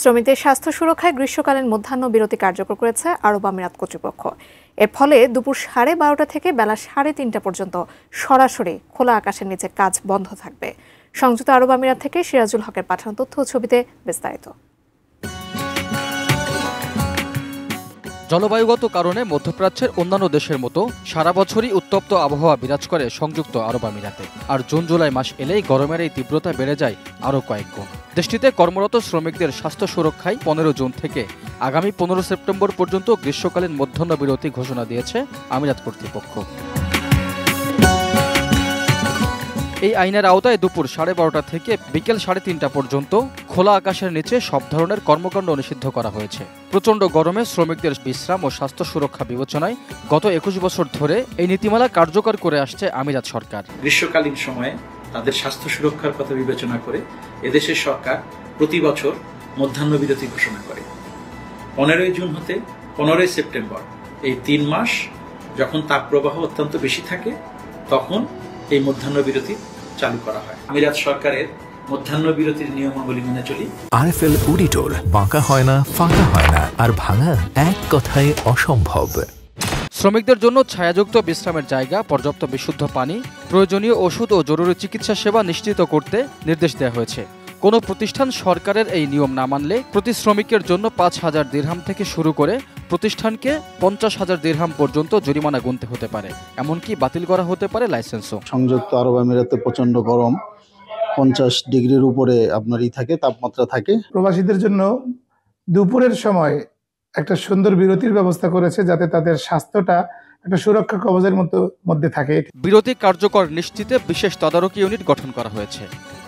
শ্রমিকদের স্বাস্থ্য সুরক্ষায় গ্রীষ্মকালীন মধ্যাহ্ন বিরতি কার্যকর করেছে আরব আমিরাত কর্তৃপক্ষ। এর ফলে দুপুর 12:30 থেকে বেলা 3:30 পর্যন্ত সরাসরি খোলা আকাশের নিচে কাজ বন্ধ থাকবে। সংযুক্ত আরব আমিরাত থেকে সিরাজুল হকের পাঠানো তথ্য ও ছবিতে বিস্তারিত। জলবায়ুগত কারণে মধ্যপ্রাচ্যের অন্যান্য দেশের মতো সারা বছরই উত্তপ্ত আবহাওয়া বিরাজ করে সংযুক্ত আরব আমিরাতে। আর জুন জুলাই মাস এলেই গরমের এই তীব্রতা বেড়ে যায় আরও কয়েক গুণ। দেশটিতে কর্মরত শ্রমিকদের স্বাস্থ্য সুরক্ষায় 15 জুন থেকে আগামী 15 সেপ্টেম্বর পর্যন্ত গ্রীষ্মকালীন মধ্যাহ্ন বিরতি ঘোষণা দিয়েছে আমিরাত কর্তৃপক্ষ। এই আইনের আওতায় দুপুর 12:30 থেকে বিকেল 3:30 পর্যন্ত খোলা আকাশের নিচে সব ধরনের কর্মকাণ্ড নিষিদ্ধ করা হয়েছে। প্রচণ্ড গরমে শ্রমিকদের বিশ্রাম ও স্বাস্থ্য সুরক্ষা বিবেচনায় গত 21 বছর ধরে এই নীতিমালা কার্যকর করে আসছে আমিরাত সরকার। গ্রীষ্মকালীন সময়ে তাদের স্বাস্থ্য সুরক্ষার কথা বিবেচনা করে এদেশের সরকার প্রতি বছর মধ্যাহ্ন বিরতি ঘোষণা করে। 15 জুন হতে 15 সেপ্টেম্বর এই 3 মাস যখন তাপপ্রবাহ অত্যন্ত বেশি থাকে তখন এই মধ্যাহ্ন বিরতি চালু করা হয়। আমিরাত সরকারের মধ্যাহ্ন বিরতির নিয়মাবলী মেনে চলি। আরএফএল অডিটর, বাঁকা হয় না, ফাঁকা হয় না, আর ভাঙা এক কথায় অসম্ভব। শ্রমিকদের জন্য ছায়াযুক্ত বিশ্রামের জায়গা, পর্যাপ্ত বিশুদ্ধ পানি, প্রয়োজনীয় ওষুধ ও জরুরি চিকিৎসা সেবা নিশ্চিত করতে নির্দেশ দেওয়া হয়েছে। কোনো প্রতিষ্ঠান সরকারের এই নিয়ম না মানলে প্রতি শ্রমিকের জন্য 5,000 দিরহাম থেকে শুরু করে প্রতিষ্ঠানকে 50,000 দিরহাম পর্যন্ত জরিমানা গুনতে হতে পারে, এমনকি বাতিল করা হতে পারে লাইসেন্সও। সংযুক্ত আরব আমিরাতে প্রচন্ড গরম, 50 ডিগ্রির উপরে থাকে, তাপমাত্রা থাকে। প্রবাসীদের জন্য দুপুরের সময় একটা সুন্দর বিরতির ব্যবস্থা করেছে, যাতে তাদের স্বাস্থ্যটা একটা সুরক্ষা কবচের মধ্যে থাকে। বিরতি কার্যকর নিশ্চিতে বিশেষ তদারকি ইউনিট গঠন করা হয়েছে।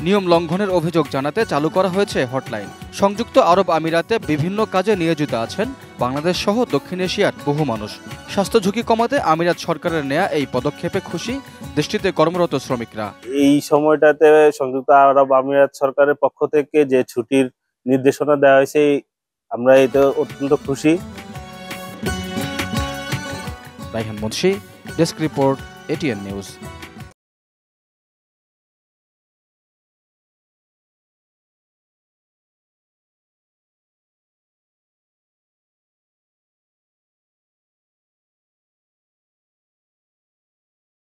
নিয়ম লঙ্ঘনের অভিযোগ জানাতে চালু করা হয়েছে হটলাইন। সংযুক্ত আরব আমিরাতে বিভিন্ন কাজে নিয়োজিত আছেন বাংলাদেশ সহ দক্ষিণ এশিয়ার বহু মানুষ। স্বাস্থ্য ঝুঁকি কমাতে আমিরাত সরকারের নেয়া এই পদক্ষেপে খুশি দেশটিতে কর্মরত শ্রমিকরা। এই সময়টাতে সংযুক্ত আরব আমিরাত সরকারের পক্ষ থেকে যে ছুটির নির্দেশনা দেওয়া হয়েছে, আমরা এতে অত্যন্ত খুশি। Raihan Munshi, desk report, ATN news.